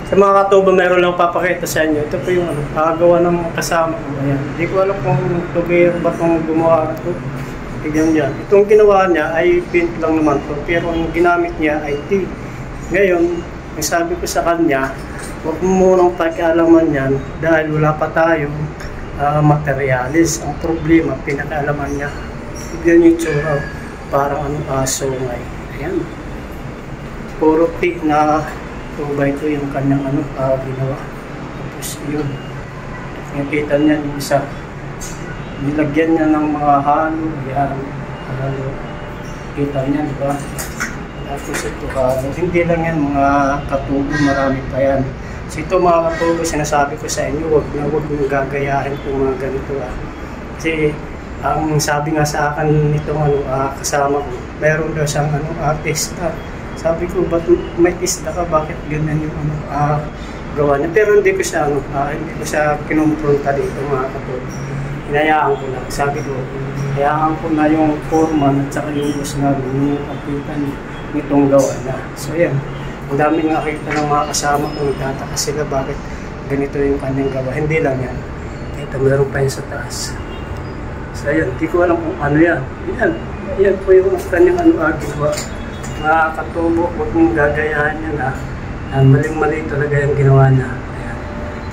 Sa mga katubo, meron lang papakita sa inyo. Ito po yung nakagawa ng kasama ko. Ayan. Hindi ko alam kung tubig ba itong gumawa ito. Tignan niya. Itong ginawa niya ay paint lang naman to. Pero ang ginamit niya ay tea. Ngayon, ang sabi ko sa kanya, huwag mo munang pakialaman yan dahil wala pa tayong materialis. Ang problema, pinakaalaman niya. Tignan yung tsura. Parang sungay. Ayan. Puro tea na 2x2 yung kanyang ginawa. Tapos yun. Nakita niya yung isa. Nilagyan niya ng mga halo. Yan. Halo. Kita niya, di ba? Tapos ito halo. Hindi lang yan mga katubo. Marami pa yan. So ito mga katubo, sinasabi ko sa inyo, huwag nyo gagayahin kung mga ganito. Kasi ang sabi nga sa akin nitong kasama ko, meron daw siyang artista. Sabi ko, ba't may isda ka? Bakit ganyan yung gawa niya? Pero hindi ko siya kinumpronta dito mga kapatid. Hinayaan ko lang. Sabi ko, hayaan ko na yung foreman at saka yung boss namin yung kapitan nitong gawa na. So yan, ang daming nakita ng mga kasama ko, nagtataka sila bakit ganito yung kanyang gawa. Hindi lang yan. Ito, meron pa yun sa taas. So yan, hindi ko alam kung ano yan. Yan po yung kanyang ginawa. Mga katubo, huwag mong gagayahan niya na maling-mali talaga yung ginawa niya. Ayan.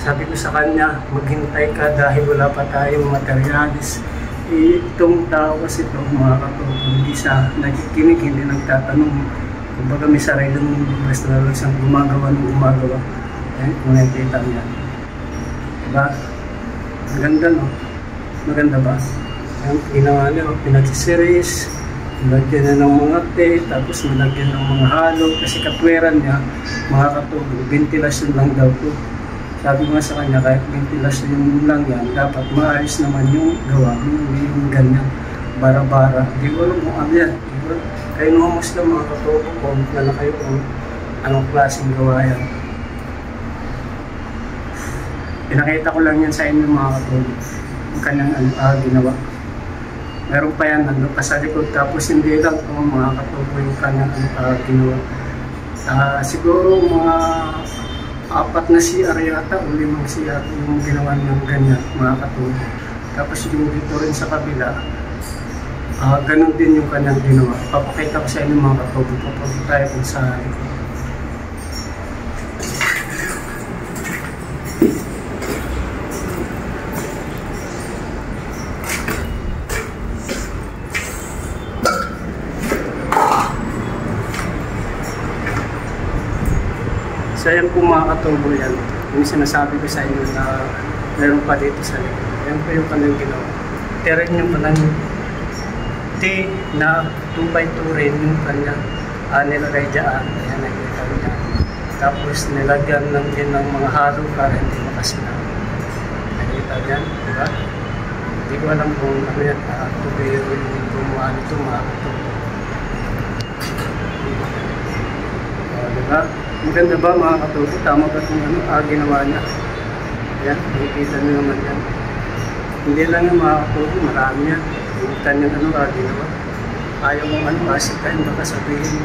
Sabi ko sa kanya, maghintay ka dahil wala pa tayong materialis. Itong tao kasi ito, mga katubo, hindi siya nakikinig, hindi nagtatanong. Kumbaga may sariling basta na lang siyang gumagawa. Ayan, kung nakikita niya. Diba? Maganda, no? Maganda ba? Ayan, ginawa niya, pinagsiseries. Nilagyan na ng mga tea, tapos nilagyan ng mga halo, kasi katweran niya, mga katubo, ventilasyon lang daw po. Sabi ko nga sa kanya, kahit ventilasyon lang yan, dapat maayos naman yung gawa, yung ganyan, bara-bara. Hindi ko alam kung ano yan. Kayo naman lang mga katubo, comment na lang kayo kung anong klaseng gawa yan. Pinakita ko lang yan sa inyo mga katubo, yung kanyang ginawa. Meron pa yan, nandun pa sa likod, tapos hindi lang kung mga katubo yung kanyang ginawa. Siguro mga 4 na CR yata o 5 CR yung ginawa niyang ganyan, mga katubo. Tapos yung dito rin sa kabila, ganun din yung kanyang ginawa. Papakita ko sa inyo mga katubo, papunta tayo kung sa likod. So ayan po mga katubo yan, yung sinasabi ko sa inyo na meron pa dito sa likod. Ayan po yung kanyang ginawa. Teren yung kanyang tea na 2x2 rin yung kanyang nilagay dyan. Ayan, nakikita niya. Tapos nilagyan lang din ng mga halo para hindi makasinaw. Nakikita niya, diba? Hindi ko alam kung ano yan, tubero yung gumawa nito mga katubo. Diba? Maganda ba mga katubo? Tama ba itong ginawa niya? Ayan, nakikita niyo naman yan. Hindi lang yung mga katubo, marami yan. Yung kanyang ginawa. Ayaw mong asikain, baka sabihin,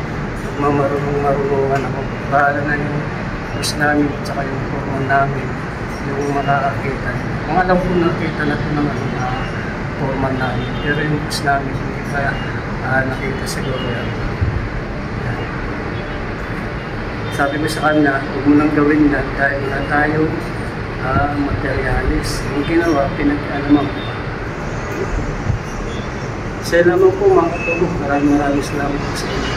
marunungan ako. Bahala na yung boss namin at saka yung foreman namin, yung makakakita. Kung alam ko nakita na ito naman yung foreman namin, pero yung boss namin, hindi kaya nakita siguro yan. Sabi ko sa kanya, huwag mo nang gawin yan dahil wala tayong materialis. Yung ginawa, pinag-alaman ko. Sa lamang po mga katubo, maraming salamat po sa inyo.